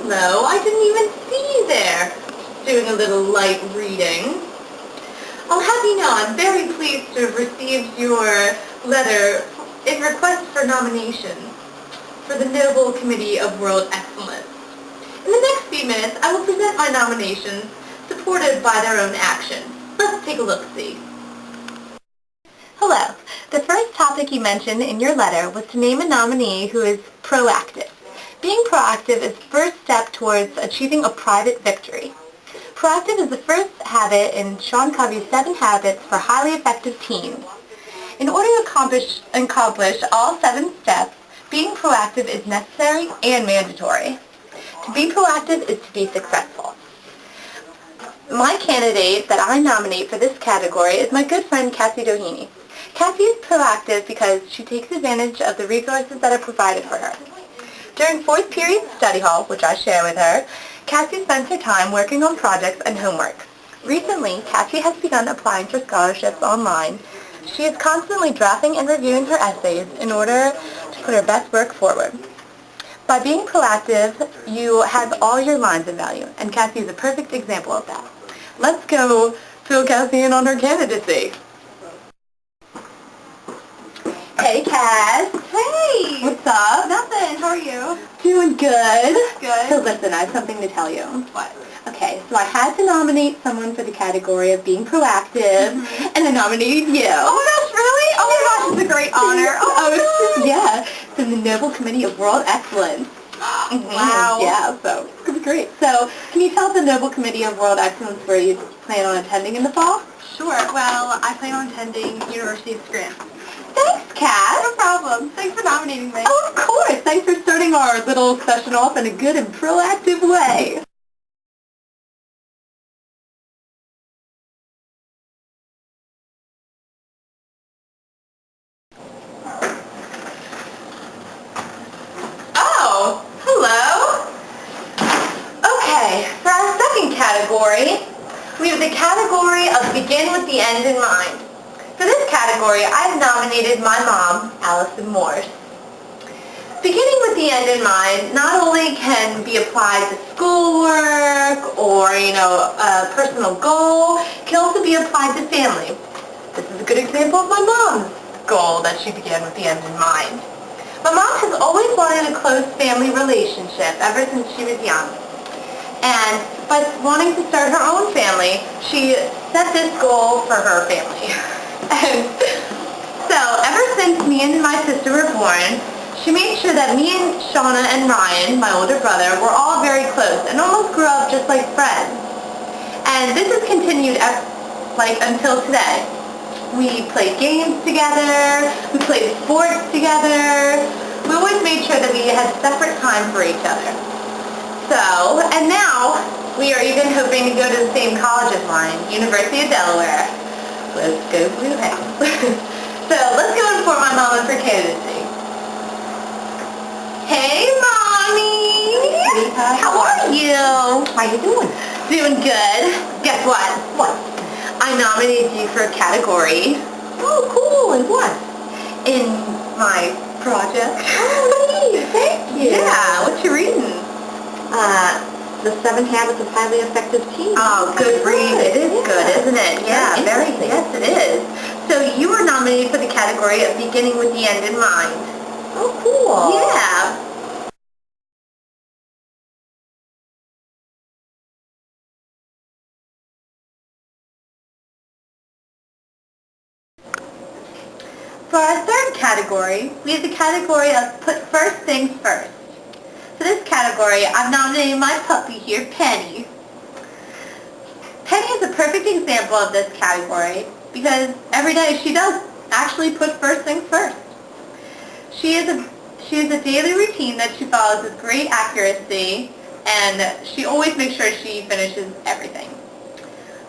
hello, I didn't even see you there. Doing a little light reading. I'll have you know I'm very pleased to have received your letter in request for nomination for the Noble Committee of World Excellence. In the next few minutes, I will present my nominations, supported by their own actions. Let's take a look-see. Hello. The first topic you mentioned in your letter was to name a nominee who is proactive. Being proactive is the first step towards achieving a private victory. Proactive is the first habit in Sean Covey's 7 Habits for Highly Effective Teams. In order to accomplish all 7 steps, being proactive is necessary and mandatory. To be proactive is to be successful. My candidate that I nominate for this category is my good friend Cassie Doheny. Cassie is proactive because she takes advantage of the resources that are provided for her. During 4th period study hall, which I share with her, Cassie spends her time working on projects and homework. Recently, Cassie has begun applying for scholarships online. She is constantly drafting and reviewing her essays in order to put her best work forward. By being proactive, you have all your lines of value, and Cassie is a perfect example of that. Let's go fill Cassie in on her candidacy. Hey, Cass. Hey! What's up? Nothing. How are you? Doing good. Good. So listen, I have something to tell you. What? Okay, so I had to nominate someone for the category of being proactive, and I nominated you. Oh my gosh, really? Oh my gosh, it's a great honor. Oh, yeah, from the Noble Committee of World Excellence. Wow. Yeah, so it's going to be great. So can you tell the Noble Committee of World Excellence where you plan on attending in the fall? Sure. Well, I plan on attending University of Scranton. Thanks, Kat. No problem. Thanks for nominating me. Oh, of course. Thanks for starting our little session off in a good and proactive way. Oh, hello. Okay, for our second category, we have the category of begin with the end in mind. For this category, I've nominated my mom, Allison Morse. Beginning with the end in mind not only can be applied to schoolwork or, a personal goal, it can also be applied to family. This is a good example of my mom's goal that she began with the end in mind. My mom has always wanted a close family relationship ever since she was young. And by wanting to start her own family, she set this goal for her family. And so ever since me and my sister were born, she made sure that me and Shauna and Ryan, my older brother, were all very close and almost grew up just like friends. And this has continued until today. We played games together, we played sports together, we always made sure that we had separate time for each other. So, and now, we are even hoping to go to the same college as mine, University of Delaware. Let's go Blue House. So, let's go inform my mama for candidacy. Hey, Mommy! Sweetheart. How are you? How you doing? Doing good. Guess what? What? I nominated you for a category. Oh, cool. And what? In my project. Oh, neat. Thank you. Yeah, what you reading? The 7 Habits of Highly Effective Teams. Oh, good read. It is good, isn't it? Yeah, very. Interesting. Yes, it is. So you were nominated for the category of beginning with the end in mind. Oh, cool. Yeah. For our third category, we have the category of put first things first. For this category, I've nominated my puppy here, Penny. Penny is a perfect example of this category because every day she does actually put first things first. She has a daily routine that she follows with great accuracy, and she always makes sure she finishes everything.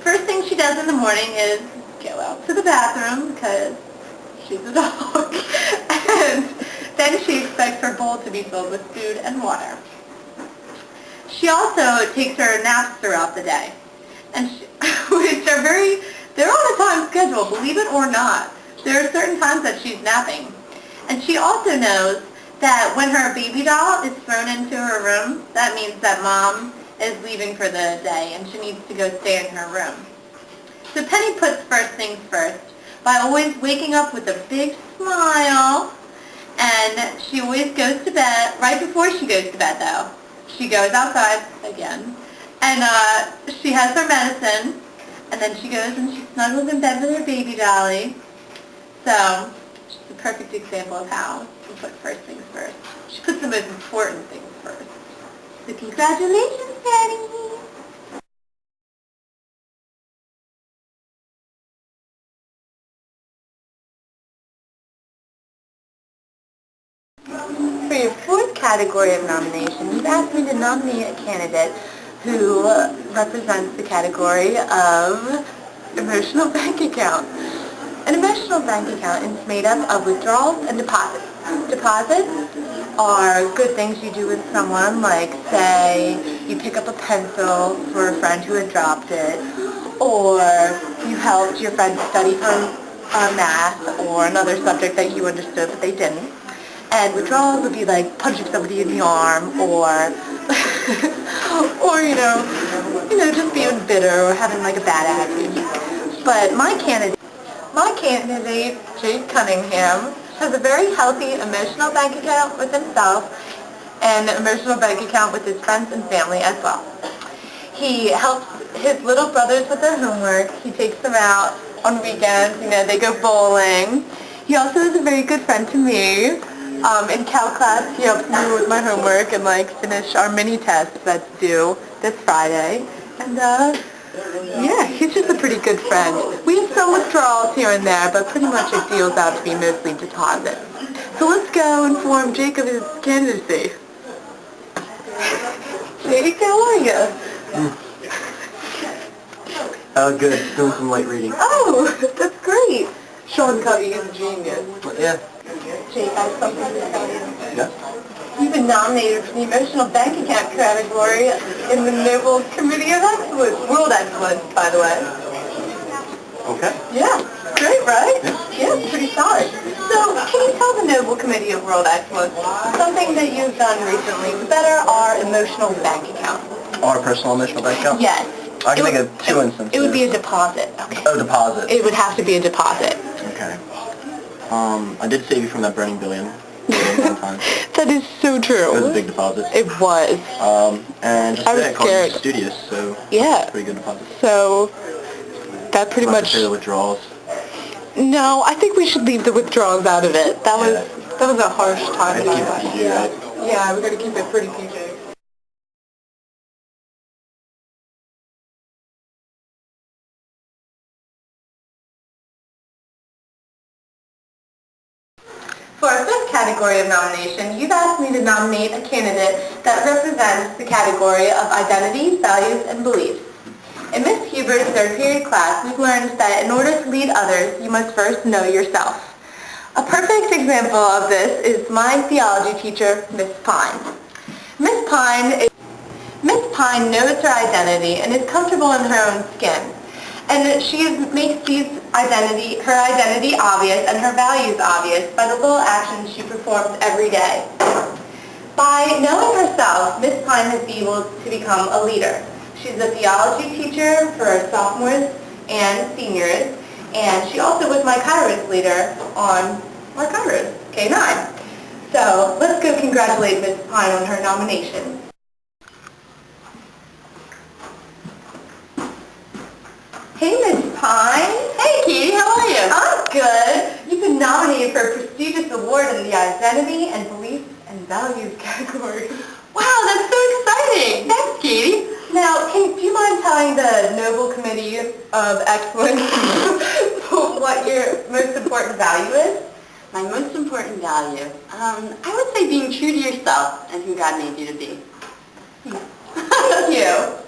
First thing she does in the morning is go out to the bathroom because she's a dog, and then she expects her bowl to be filled with food and water. She also takes her naps throughout the day, and they're on a time schedule, believe it or not. There are certain times that she's napping. And she also knows that when her baby doll is thrown into her room, that means that Mom is leaving for the day and she needs to go stay in her room. So Penny puts first things first by always waking up with a big smile, and she always goes to bed, right before she goes to bed though, she goes outside again, and she has her medicine, and then she goes and she snuggles in bed with her baby dolly. So she's a perfect example of how you put first things first. She puts the most important things first. So congratulations, Penny! For your fourth category of nomination, you've asked me to nominate a candidate who represents the category of emotional bank account. An emotional bank account is made up of withdrawals and deposits. Deposits are good things you do with someone, like say you pick up a pencil for a friend who had dropped it, or you helped your friend study for math or another subject that you understood but they didn't. And withdrawals would be like punching somebody in the arm, or or just being bitter or having like a bad attitude. But my candidate, Jake Cunningham, has a very healthy emotional bank account with himself and an emotional bank account with his friends and family as well. He helps his little brothers with their homework. He takes them out on weekends. They go bowling. He also is a very good friend to me. In Cal class, he helps me with my homework and finish our mini test that's due this Friday. And yeah, he's just a pretty good friend. We have some withdrawals here and there, but pretty much it deals out to be mostly deposits. So let's go inform Jake of his candidacy. Jake, how are you? Good. Doing some light reading. Oh, that's great. Sean Covey is a genius. Yeah. Jake, I have something to tell you. Yeah? You've been nominated for the Emotional Bank Account category in the Nobel Committee of Excellence. World Excellence, by the way. Okay. Yeah, great, right? Yeah. Yeah, pretty solid. So, can you tell the Nobel Committee of World Excellence something that you've done recently to better our emotional bank account? Our personal emotional bank account? Yes. I can think of two instances. It would be a deposit. Okay. Oh, deposit. It would have to be a deposit. Okay. I did save you from that burning billion one time. That is so true. It was a big deposit. It was. And just I was today I called scared. you studious, so Yeah. pretty good deposit. So that pretty Not much. to say the withdrawals. No, I think we should leave the withdrawals out of it. That was a harsh time. I keep it PG, right? Yeah, we got to keep it pretty PG. For our fifth category of nomination, you've asked me to nominate a candidate that represents the category of identity, values, and beliefs. In Miss Huber's third period class, we've learned that in order to lead others, you must first know yourself. A perfect example of this is my theology teacher, Miss Pine. Miss Pine knows her identity and is comfortable in her own skin. And she makes her identity obvious and her values obvious by the little actions she performs every day. By knowing herself, Miss Pine has been able to become a leader. She's a theology teacher for sophomores and seniors, and she also was my Kairos leader on our Kairos, K9. So let's go congratulate Miss Pine on her nomination. Hey, Miss Pine. Hey, Katie, how are you? I'm good. You've been nominated for a prestigious award in the Identity and Beliefs and Values category. Wow, that's so exciting. Thanks, Katie. Now, do you mind telling the Nobel Committee of Excellence what your most important value is? My most important value? I would say being true to yourself and who God made you to be. Thank you.